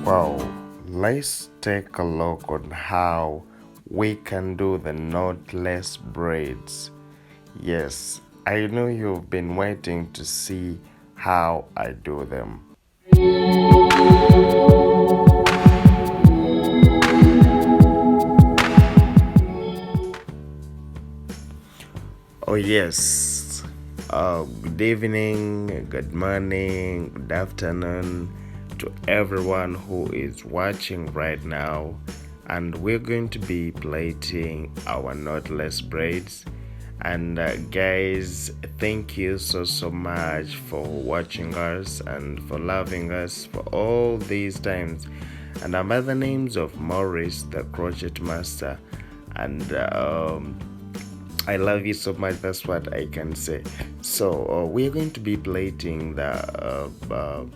Wow, let's take a look on how we can do the knotless braids. Yes, I know you've been waiting to see how I do them. Oh, yes. Good evening, good morning, good afternoon to everyone who is watching right now. And we're going to be plaiting our knotless braids. And guys, thank you so much for watching us and for loving us for all these times. And I'm by the names of Maurice, the crochet master. And I love you so much. That's what I can say. So we're going to be plaiting the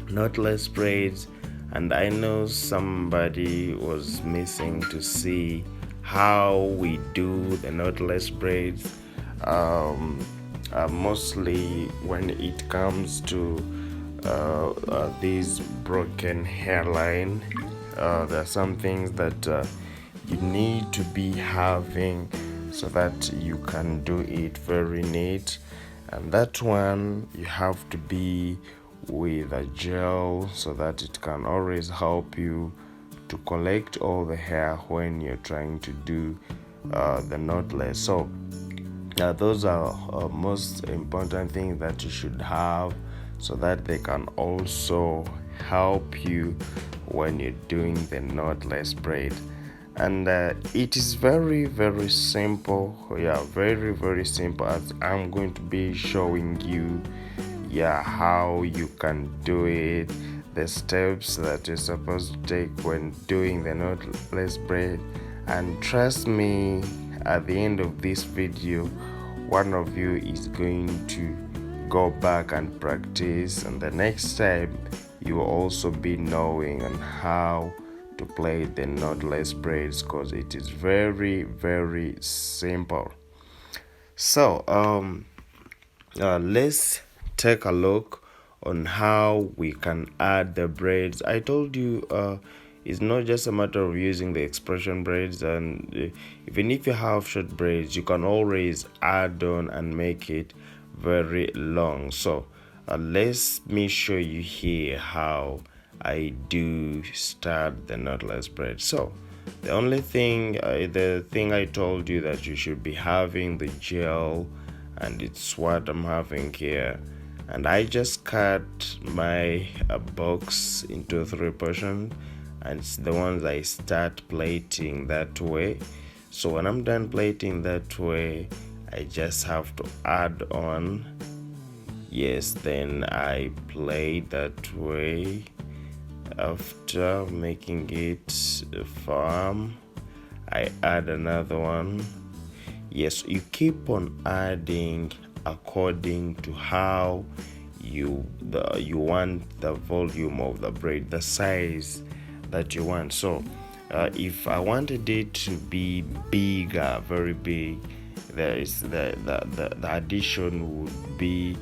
knotless braids, and I know somebody was missing to see how we do the knotless braids. Mostly when it comes to this broken hairline, there are some things that you need to be having so that you can do it very neat. And that one you have to be with a gel so that it can always help you to collect all the hair when you're trying to do the knotless. So those are most important things that you should have so that they can also help you when you're doing the knotless braid. And it is very simple. Yeah, very simple, as I'm going to be showing you how you can do it, the steps that you're supposed to take when doing the knotless braid. And trust me, at the end of this video, one of you is going to go back and practice, and the next time you will also be knowing on how to play the knotless braids, because it is very simple. So let's take a look on how we can add the braids. I told you it's not just a matter of using the expression braids, and even if you have short braids, you can always add on and make it very long. So let me show you here how I do start the knotless braid. So the only thing, the thing I told you that you should be having the gel, and it's what I'm having here. And I just cut my box into 3 portions, and it's the ones I start plaiting that way. So when I'm done plaiting that way, I just have to add on. Yes, then I plait that way. After making it firm, I add another one. Yes, you keep on adding according to how you want the volume of the braid, the size that you want. So if I wanted it to be bigger, very big, there is the addition would be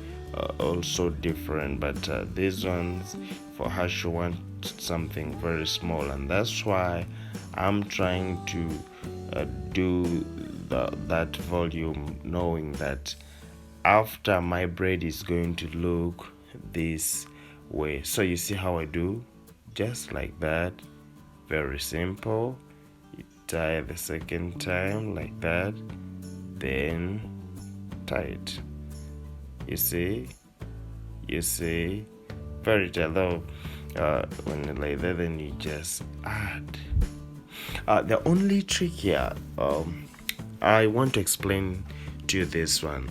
also different. But these ones, for her, she wants something very small, and that's why I'm trying to do that volume, knowing that after my braid is going to look this way. So you see how I do, just like that, very simple. You tie the second time like that, then tie it. You see, very although when you lay there, then you just add. The only trick here, I want to explain to you this one,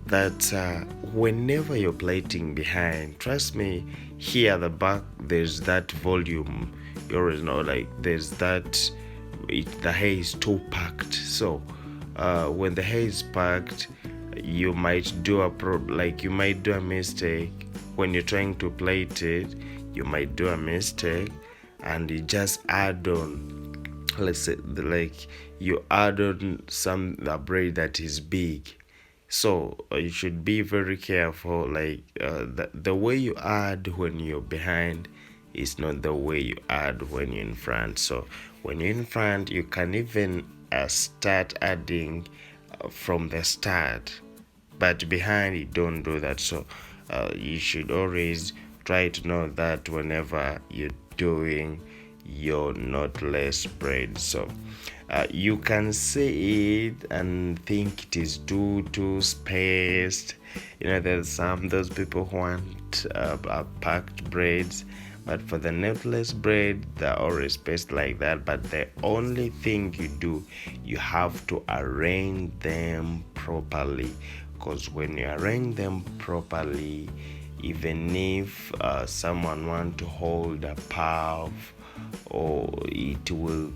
that whenever you're plaiting behind, trust me, here at the back there's that volume. You always know, like there's that, the hair is too packed. So when the hair is packed, you might do a mistake when you're trying to plait it. You might do a mistake and you just add on, let's say, like you add on the braid that is big. So you should be very careful, like the way you add when you're behind is not the way you add when you're in front. So when you're in front, you can even start adding from the start, but behind you don't do that. So you should always try to know that whenever you're doing your knotless braid. So you can see it and think it is too spaced. There's those people who want packed braids, but for the knotless braid, they're always spaced like that. But the only thing you do, you have to arrange them properly, because when you arrange them properly, even if someone want to hold a puff, or it will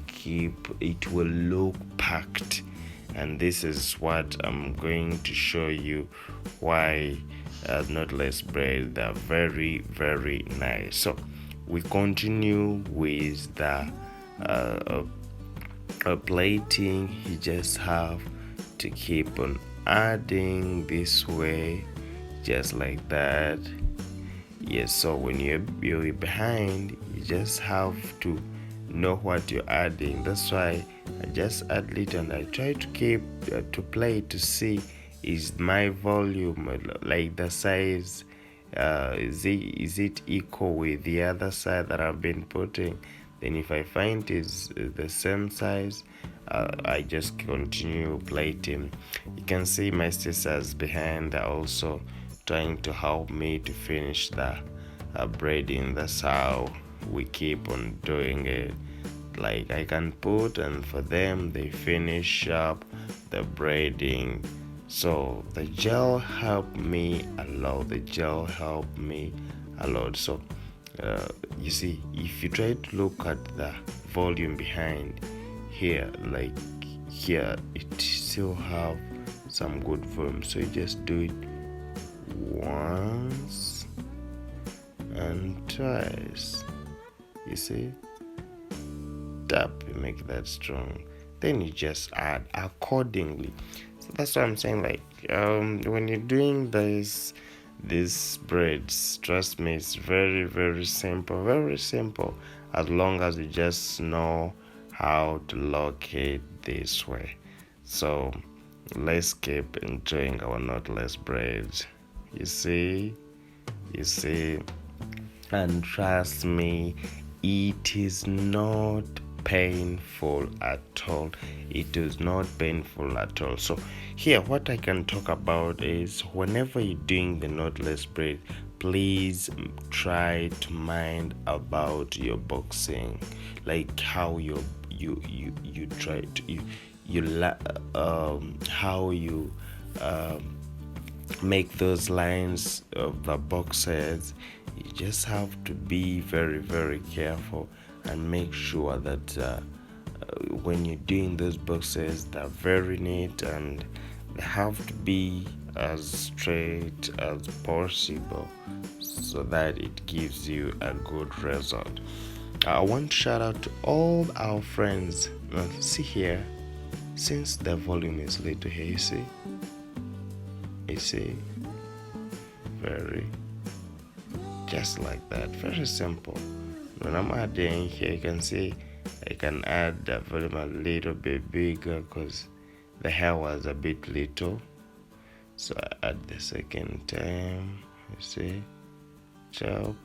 look packed. And this is what I'm going to show you why knotless braid, they're very, very nice. So we continue with the plating. You just have to keep on adding this way, just like that. Yes, so when you're behind, you just have to know what you're adding. That's why I just add little, and I try to keep to play to see, is my volume like the size, is it equal with the other side that I've been putting. Then if I find is the same size, I just continue plating. You can see my sisters behind are also trying to help me to finish the braiding. That's how we keep on doing it. Like I can put, and for them they finish up the braiding. So the gel helped me a lot. So you see, if you try to look at the volume behind here, like here, it still have some good volume. So you just do it once and twice. You see, tap, you make that strong, then you just add accordingly. So that's what I'm saying. Like when you're doing these braids, trust me, it's very, very simple, as long as you just know how to lock it this way. So let's keep enjoying our knotless braids. You see, and trust me, it is not painful at all. So here, what I can talk about is, whenever you're doing the knotless braid, please try to mind about your boxing, like how you try to how you make those lines of the boxes. You just have to be very, very careful and make sure that when you're doing those boxes, they're very neat and they have to be as straight as possible, so that it gives you a good result. I want to shout out to all our friends. Now, see here, since the volume is little here, you see, very, just like that, very simple. When I'm adding here, you can see I can add the volume a little bit bigger because the hair was a bit little. So I add the second time, you see, chop,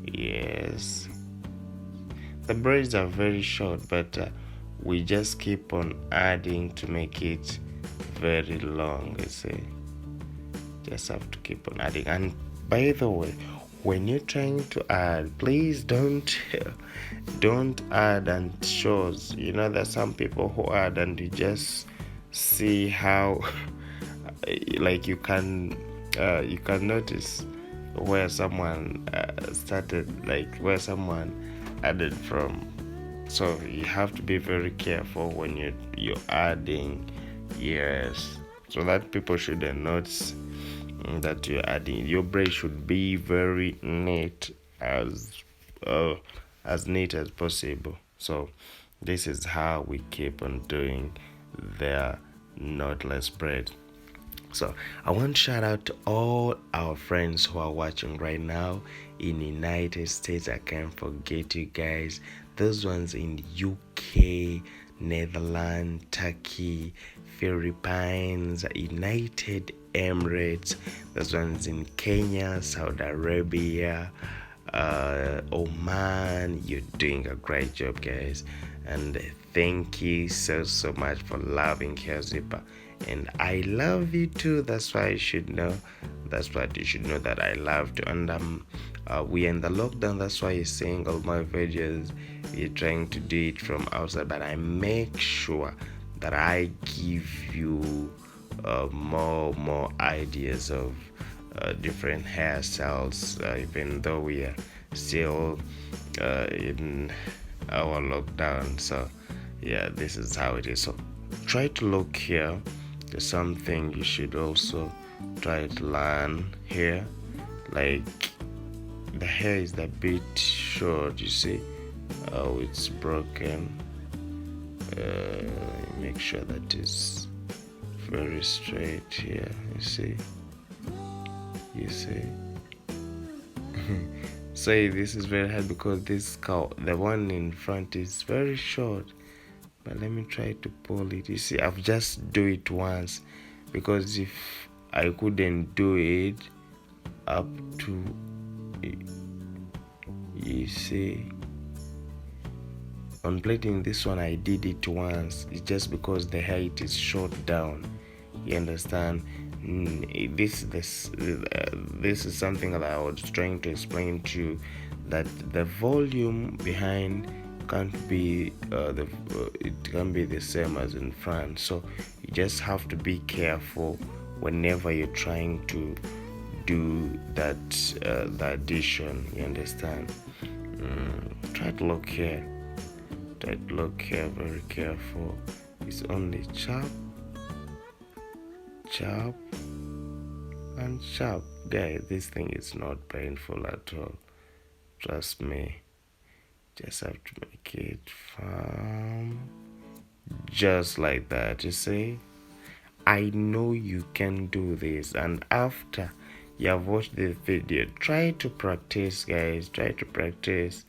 yes. The braids are very short, but we just keep on adding to make it very long, you see. Just have to keep on adding. And by the way, when you're trying to add, please don't add and shows. There's some people who add and you just see how like you can notice where someone started, like where someone added from. So you have to be very careful when you're adding, yes, so that people shouldn't notice that you're adding. Your braid should be very neat, as neat as possible. So this is how we keep on doing their knotless braid. So I want to shout out to all our friends who are watching right now in United States. I can't forget you guys. Those ones in UK, Netherlands, Turkey, Philippines, United Emirates. Those ones in Kenya, Saudi Arabia, Oman. You're doing a great job, guys, and thank you so much for loving Hairzyper, and I love you too. That's why you should know. That's what you should know, that I love you. And we are in the lockdown. That's why you're seeing all my videos. You're trying to do it from outside, but I make sure that I give you more ideas of different hairstyles, even though we are still in our lockdown. So yeah, this is how it is. So try to look here. There's something you should also try to learn here. Like, the hair is a bit short, you see. Oh, it's broken. Make sure that it's very straight here. You see. Say this is very hard because the one in front is very short. But let me try to pull it. You see, I've just do it once, because if I couldn't do it up to, you see, on plaiting this one I did it once. It's just because the height is short down, you understand. This is something that I was trying to explain to you, that the volume behind can't be it can be the same as in front. So you just have to be careful whenever you're trying to do that the addition, you understand. Try to look here. Very careful. It's only chop and chop. Guys, this thing is not painful at all, trust me. Just have to make it firm, just like that. You see, I know you can do this. And after you have watched this video, try to practice, guys. Try to practice.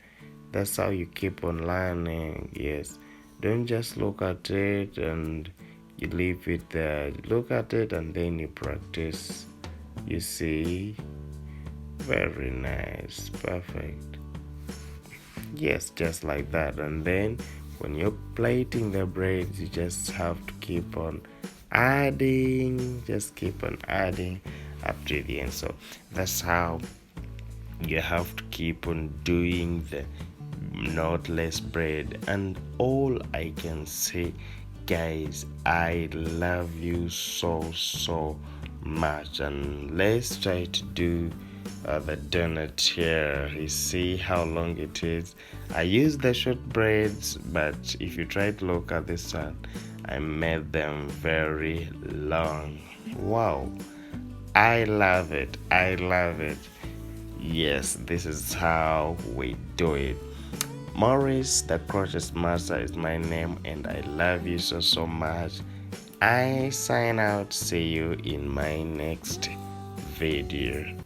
That's how you keep on learning. Yes, don't just look at it and you leave it there. Look at it and then you practice. You see, very nice, perfect. Yes, just like that. And then when you're plaiting the braids, you just have to keep on adding, just keep on adding up to the end. So that's how you have to keep on doing the knotless braid. And all I can say, guys, I love you so much. And let's try to do the donut here. You see how long it is. I use the short braids, but if you try to look at this one, I made them very long. Wow, I love it. Yes, this is how we do it. Maurice the Crochet Master is my name, and I love you so much. I sign out. See you in my next video.